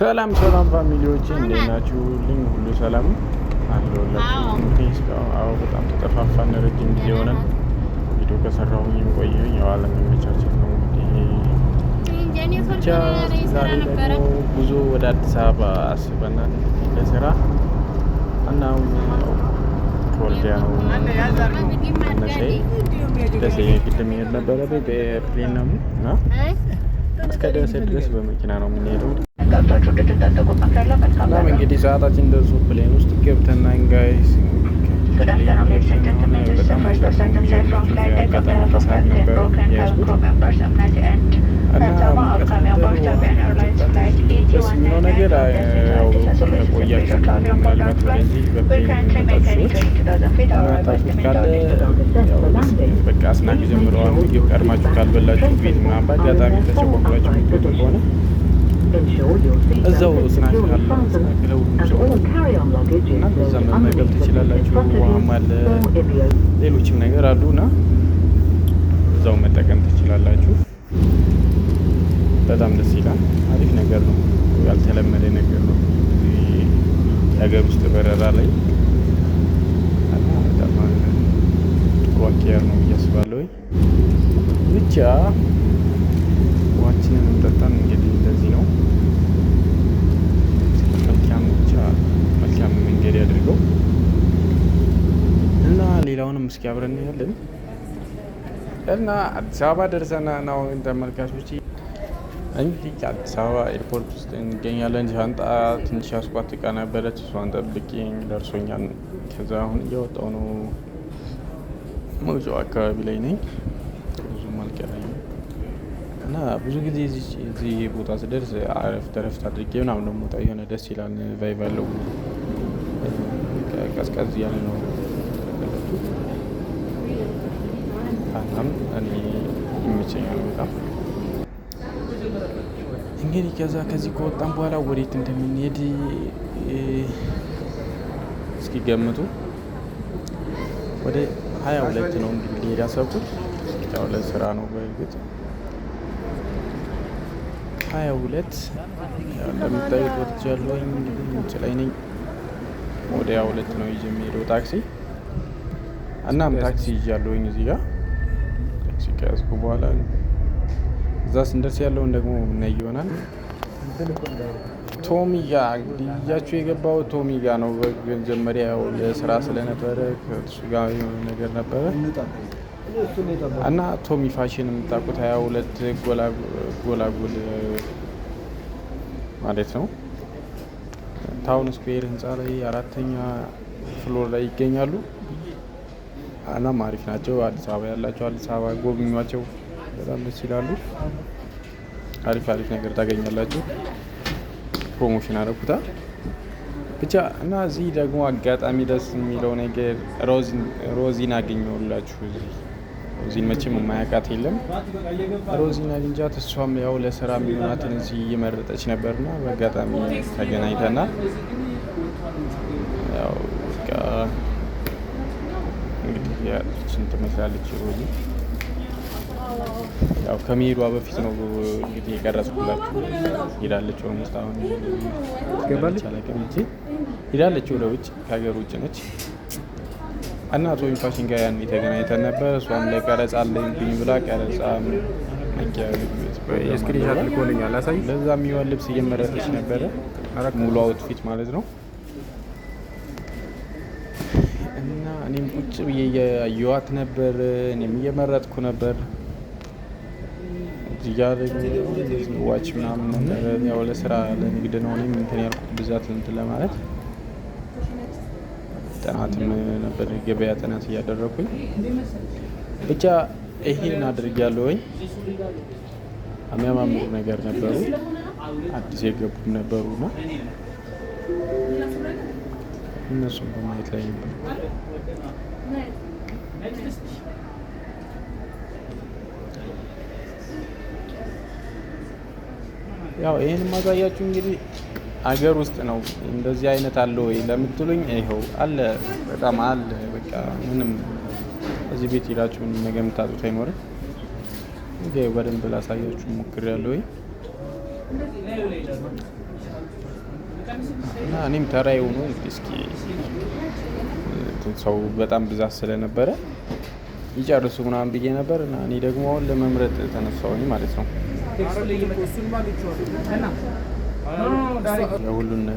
ሰላም ፋሚሊዎች እንዴት ናችሁልኝ? ሁሉ ሰላም አለሁላችሁ። እንግዲህ እስካሁን በጣም ተጠፋፋን፣ ረጅም ጊዜ ሆነን ቪዲዮ ከሰራሁኝ ቆየሁኝ። ያው አለመመቻቸት ነው እንግዲህ ብቻ። ዛሬ ደግሞ ጉዞ ወደ አዲስ አበባ አስበናል ለስራ እና ከወልዲያ ነው ደሴ ቅድም ሄድ ነበረ በፕሌን ነው እና እስከ ደሴ ድረስ በመኪና ነው የምንሄደው። እናም እንግዲህ ሰዓታችን ደርሶ ፕሌን ውስጥ ገብተና ጋይስ በጣም አጋጣሚ ሰዓት ነበረ የያዝኩት ደስ የሚለው ነገር ያው ቆያችሁ ምናልባት ወደዚህ በፕሌን የሚመጣችሁ ሰዎች እናታችሁ ካለ በቃ አስናቅ ጀምረዋል። ምግብ ቀድማችሁ ካልበላችሁ ቤት ምናምን በአጋጣሚ ተቸኮላችሁ የምትወጡ ከሆነ እዛው ስናክ አለ ስናክ ለሁሉም ሰው እና በዛ መመገብ ትችላላችሁ። ውሃም አለ ሌሎችም ነገር አሉ እና እዛው መጠቀም ትችላላችሁ። በጣም ደስ ይላል። አሪፍ ነገር ነው። ያልተለመደ ነገር ነው የሀገር ውስጥ በረራ ላይ እና በጣም ጥሩ አኪያር ነው ብዬ አስባለሁ። ብቻ ውሃችንን እንጠጣን። እንግዲህ እንደዚህ ነው። መልካም መንገድ ያድርገው እና ሌላውንም እስኪ አብረን ያለን እና አዲስ አበባ ደርሰናል ነው ተመልካቾች። እንግዲህ አዲስ አበባ ኤርፖርት ውስጥ እንገኛለን። ሻንጣ ትንሽ ያስኳት እቃ ነበረች፣ እሷን ጠብቄኝ ደርሶኛል። ከዛ አሁን እያወጣው ነው። መውጫው አካባቢ ላይ ነኝ። ብዙም አልቀረኝም እና ብዙ ጊዜ እዚህ ቦታ ስደርስ ረፍት አድርጌ ምናምን ነው የምወጣው። የሆነ ደስ ይላል። ቫይብ አለው። ቀዝቀዝ ያለ ነው። እናም እኔ ይመቸኛል በጣም። እንግዲህ ከዚህ ከወጣን በኋላ ወዴት እንደምንሄድ እስኪ ገምቱ። ወደ 22 ነው እንግዲህ ሊሄድ ያሰብኩት። ያው ለስራ ነው በእርግጥ 22 እንደምታዩት ወጥቻለሁኝ። እንግዲህ ውጭ ላይ ነኝ። ወደ 22 ነው ይዤ የሚሄደው ታክሲ። እናም ታክሲ ይዣለሁኝ እዚህ ጋር። ታክሲ ከያዝኩ በኋላ እዛ ስንደርስ ያለውን ደግሞ እናይ ይሆናል። ቶሚ ጋ ይዣችሁ የገባው ቶሚ ጋ ነው። በመጀመሪያ ያው ለስራ ስለነበረ ከእሱ ጋር የሆነ ነገር ነበረ እና ቶሚ ፋሽን የምታውቁት 22 ጎላጉል ማለት ነው። ታውን ስኩዌር ህንፃ ላይ 4ኛ ፍሎር ላይ ይገኛሉ። እናም አሪፍ ናቸው። አዲስ አበባ ያላቸው አዲስ አበባ ጎብኟቸው። በጣም ደስ ይላሉ። አሪፍ ነገር ታገኛላችሁ። ፕሮሞሽን አደረኩታ ብቻ እና እዚህ ደግሞ አጋጣሚ ደስ የሚለው ነገር ሮዚን አገኘሁላችሁ። ሮዚን መቼም የማያውቃት የለም። ሮዚን አግኝቻት እሷም ያው ለስራ የሚሆናትን እዚህ እየመረጠች ነበርና በአጋጣሚ ተገናኝተናል። ያው እንግዲህ ያችን ትመስላለች ሮዚ። ያው ከመሄዷ በፊት ነው እንግዲህ የቀረጽኩላችሁ። ሄዳለች ኦልሞስት አሁን ትገባለች አላውቅም። ሄዳለች ወደ ውጭ፣ ከሀገር ውጭ ነች እና ቶሚ ፋሽን ጋር ያን ተገናኝተን ነበር። እሷም ለቀረጻ አለብኝ ብላ ቀረጻ ስክሪንሻት ልኮልኛል አሳይ። ለዛ የሚሆን ልብስ እየመረጠች ነበረ፣ ሙሉ አውትፊት ማለት ነው። እና እኔም ቁጭ ብዬ እያየኋት ነበር፣ እኔም እየመረጥኩ ነበር። እዚህ ጋር ዋች ምናምን ነበር። ያው ለስራ ለንግድ ነው እኔም እንትን ያልኩት ብዛት እንትን ለማለት ጥናትም ነበር፣ ገበያ ጥናት እያደረኩኝ ብቻ ይሄን አድርጊያለሁኝ። የሚያማምሩ ነገር ነበሩ፣ አዲስ የገቡም ነበሩና እነሱም በማየት ላይ ነበር። ያው ይሄን ማሳያችሁ እንግዲህ አገር ውስጥ ነው። እንደዚህ አይነት አለ ወይ ለምትሉኝ ይኸው አለ፣ በጣም አለ። በቃ ምንም እዚህ ቤት ሄዳችሁ ምንም ነገር የምታጡት አይኖርም። እንግዲህ በደንብ ላሳያችሁ ሞክሬያለሁ። እና እኔም ተራዬ ሆኖ እስኪ ሰው በጣም ብዛት ስለነበረ ይጨርሱ ምናምን ብዬ ነበር እና እኔ ደግሞ አሁን ለመምረጥ ተነሳሁኝ ማለት ነው።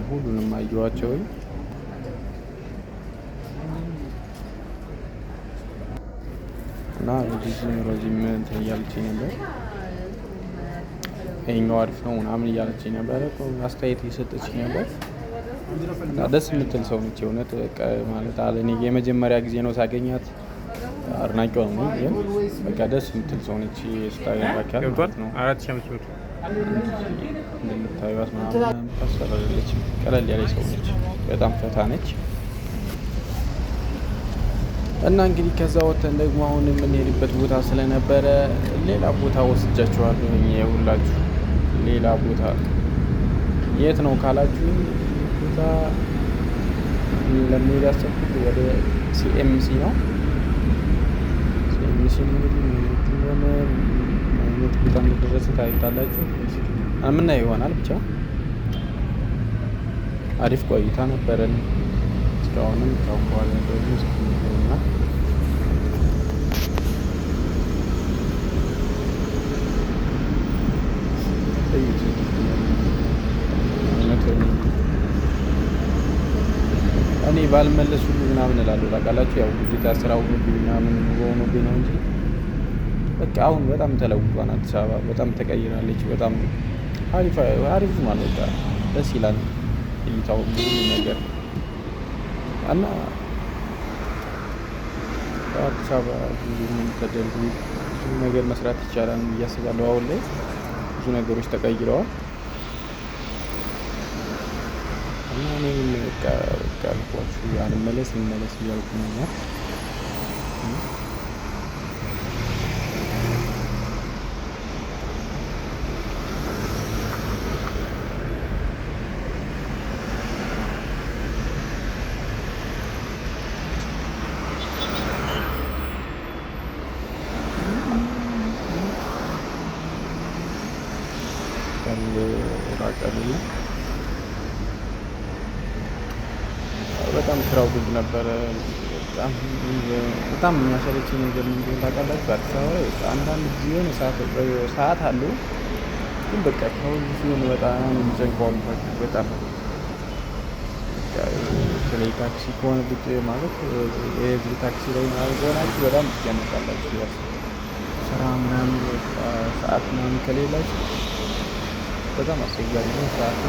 ሁሉንም አየኋቸውኝ እና ረዚህም እንትን እያለችኝ ነበር፣ ይኸኛው አሪፍ ነው ምናምን እያለችኝ ነበረ፣ አስተያየት እየሰጠችኝ ነበር። እና ደስ የምትል ሰው ነች የእውነት በቃ ማለት አለ። እኔ የመጀመሪያ ጊዜ ነው ሳገኛት፣ አድናቂዋ ነው ግን በቃ ደስ የምትል ሰው ነች። ስታያካል ነው 4500 እንደምታዩት ምናምን ታሰራለች። ቀለል ያለች ሰው ነች፣ በጣም ፈታ ነች። እና እንግዲህ ከዛ ወጥተን ደግሞ አሁን የምንሄድበት ቦታ ስለነበረ ሌላ ቦታ ወስጃችኋለሁ። የሁላችሁ ሌላ ቦታ የት ነው ካላችሁ ቦታ ለመሄድ ያሰብኩት ወደ ሲኤምሲ ነው። ሲኤምሲ እንግዲህ ሆነ አይነት ቦታ እንደደረሰ ታዩታላችሁ። ምናየው ይሆናል። ብቻ አሪፍ ቆይታ ነበረን እስካሁንም። ካሁን በኋላ ደግሞ እስኪሆና እኔ ባልመለስ ሁሉ ምናምን እላለሁ ታውቃላችሁ። ያው ግዴታ ስራው ሁሉ ምናምን ሆኖብኝ ነው እንጂ በቃ አሁን በጣም ተለውጧል። አዲስ አበባ በጣም ተቀይራለች። በጣም አሪፍ ማለት በቃ ደስ ይላል እይታው ብዙ ነገር እና አዲስ አበባ ተደርጎ ብዙ ነገር መስራት ይቻላል ብዬ አስባለሁ። አሁን ላይ ብዙ ነገሮች ተቀይረዋል እና እኔም በቃ አልኳችሁ እንመለስ እያልኩ ነው። በጣም ክራውድድ ነበረ። በጣም የሚያሰለችኝ ነገር ምንድን ታውቃላችሁ? አዲስ አበባ አንዳንድ ጊዜ የሆነ ሰዓት አለው ግን በቃ ከሁሉ ሲሆን በጣም የሚጨንቀዋል። በጣም በተለይ ታክሲ ከሆነ ብቻ ማለት የህዝብ ታክሲ ላይ ምናምን ከሆናችሁ በጣም ትጨነቃላችሁ። ስራ ምናምን ሰዓት ምናምን ከሌላችሁ በጣም አስቸጋሪ ነው። ሰዓት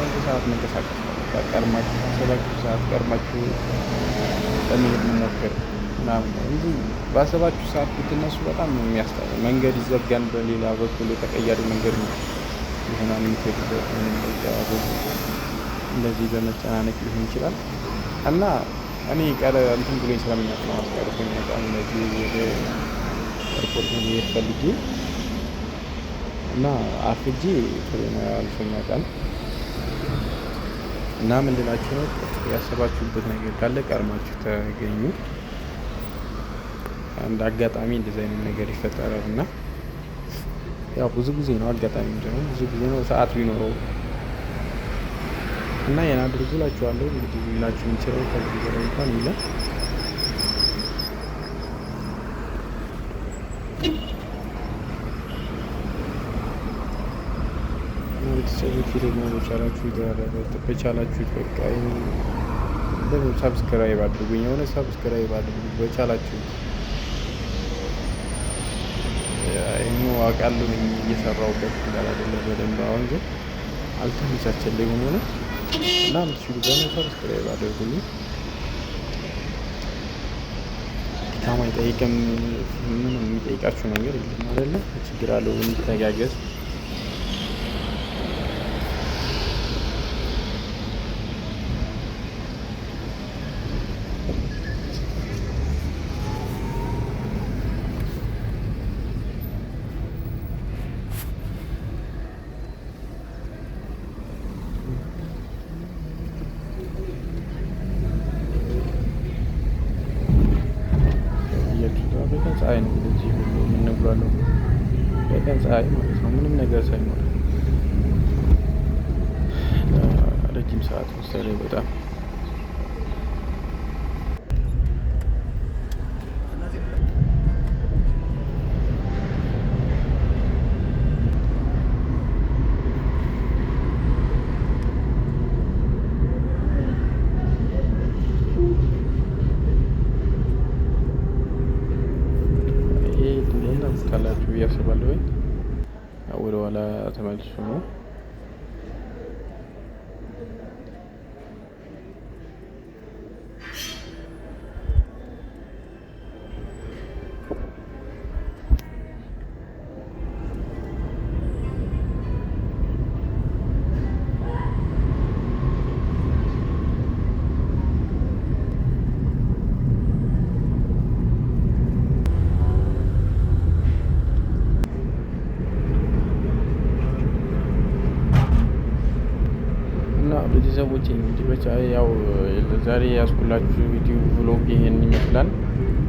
መንቀሳቀስ ነው። ቀድማችሁ ባሰባችሁ ሰዓት ቀድማችሁ ለመሄድ መሞከር ምናምን ነው እንጂ ባሰባችሁ ሰዓት ብትነሱ በጣም ነው የሚያስጠላው። መንገድ ይዘጋን፣ በሌላ በኩል ተቀያሪ መንገድ ነው ይሆናል የምትሄዱበት። እንደዚህ በመጨናነቅ ሊሆን ይችላል እና እኔ እንትን ብሎኝ ስለሚያውቅ ነው አስቀርቶኝ በጣም እንደዚህ ወደ ኤርፖርት መሄድ ፈልጌ እና አርፍጄ አልፎኝ ያውቃል። እና ምን ልላችሁ ነው፣ ያሰባችሁበት ነገር ካለ ቀድማችሁ ተገኙ። አንድ አጋጣሚ እንደዚህ አይነት ነገር ይፈጠራል እና ያው ብዙ ጊዜ ነው አጋጣሚ ደግሞ ብዙ ጊዜ ነው ሰዓት ቢኖረው እና ያን አድርጉ እላችኋለሁ። እንግዲህ ሌላችሁ የምችለው ከዚህ በላይ እንኳን የለም። ቤተሰቦች ደግሞ በቻላችሁት በቃ ደግሞ ሳብስክራይብ አድርጉኝ። የሆነ ሳብስክራይብ አድርጉ በቻላችሁት። ይህኑ አውቃለሁ እየሰራሁበት እንዳላደለ በደንብ አሁን ግን አልተመቻቸልኝ ሆነ እና ምትችሉ በሆነ ሳብስክራይብ አድርጉልኝ። ድካም አይጠይቅም። ምንም የሚጠይቃችሁ ነገር የለም አይደለ? ችግር አለው እንተጋገዝ። በቀን ፀሐይ ነው እንደዚህ ሁሉ የምንጉላለው፣ በቀን ፀሐይ ማለት ነው፣ ምንም ነገር ሳይኖር ረጅም ሰዓት ሰዓት መሰለኝ በጣም ካላችሁ ብዬ አስባለሁ። ወደ ኋላ ተመልሱ ነው ቤተሰቦች እንግዲህ ብቻ ያው ዛሬ ያስኩላችሁ ቪዲዮ ብሎግ ይሄን ይመስላል።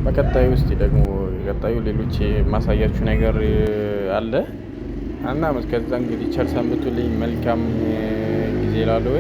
በቀጣዩ ውስጥ ደግሞ ቀጣዩ ሌሎች ማሳያችሁ ነገር አለ እና እስከዛ እንግዲህ ቸር ሰንብቱልኝ። መልካም ጊዜ ላለው